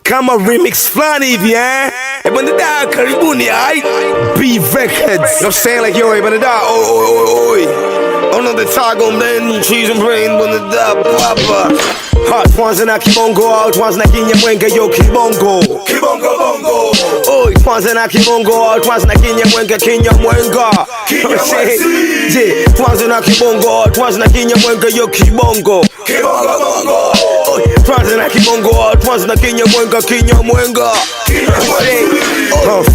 kama remix flani hivi bwana da, karibuni B Records. I'm saying like yo bwana da, oi on the tag on then cheese and brain bwana da papa. Hot kwanza na kibongo, out kwanza na kinyamwenge yo kibongo bongo. Oi kwanza na kibongo, out kwanza na kinyamwenge kinyamwenga. Kwanza na kibongo, out kwanza na kinyamwenge yo kibongo bongo. Kwanza na kibongo, out kwanza na kinyamwenga kinyamwenga.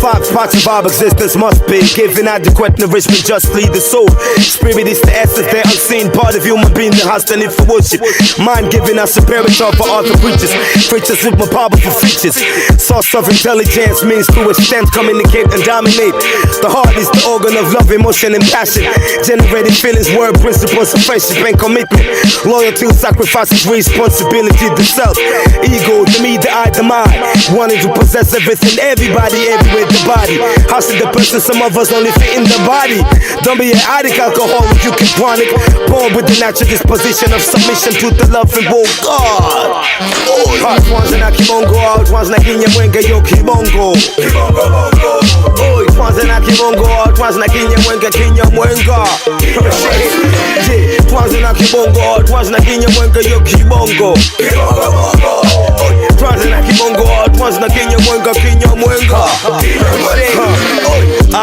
Five parts of our existence must be given adequate nourishment justly. The soul, spirit is the essence, the unseen part of human being that has the need for worship. Mind giving us superior for all the creatures with more powerful features. Source of intelligence means to extend, communicate and dominate. The heart is the organ of love, emotion and passion, generating feelings, word, principles of friendship and commitment. Loyalty, sacrifices, responsibility, the self, ego, the me, the I, the mind. Wanting to possess everything, everybody, everywhere, the body. How should the person, some of us only fit in the body. Don't be an addict, alcoholic, you can chronic. Born with the natural disposition of submission to the love and will God. Hot kwanza na kibongo, out kwanza na kinyamwenge yo kibongo bongo. Oi kwanza na kibongo, out kwanza na kinyamwenge kinyamwenga. Kwanza na kibongo, out kwanza na kinyamwenge yo kibongo bongo. Kwanza na kibongo, out kwanza na kinyamwenga kinyamwenga.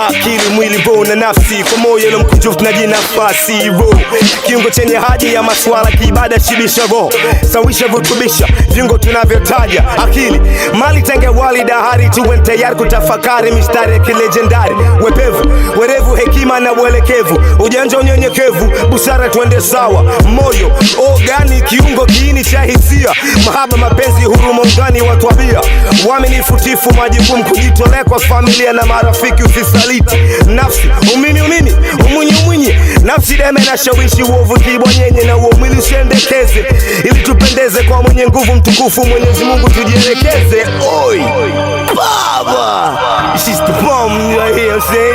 Akili, mwili, roho na nafsi, kwa moyo na mkunjufu na jinafasi roho. Kiungo chenye haja ya maswala kiibada, shibisha roho, sawisha vutubisha viungo tunavyotaja. Akili, mali tenge wali dahari, tuwe tayari kutafakari mistari ya kilegendari. Wepevu, werevu, hekima na uelekevu, ujanja unyenyekevu, busara tuende sawa. Moyo, ogani, kiungo kiini cha hisia, mahaba, mapenzi, huruma, undani wa tabia, uaminifu, tifu, majukumu, kujitolea kwa familia na marafiki, usisaliti nafsi, umunyi, nafsi deme na shawishi, uovu kibonyenye na uomili usiendekeze, ili tupendeze kwa mwenye nguvu mtukufu Mwenyezi Mungu tujielekeze. Oi Baba, this is the bomb right here, say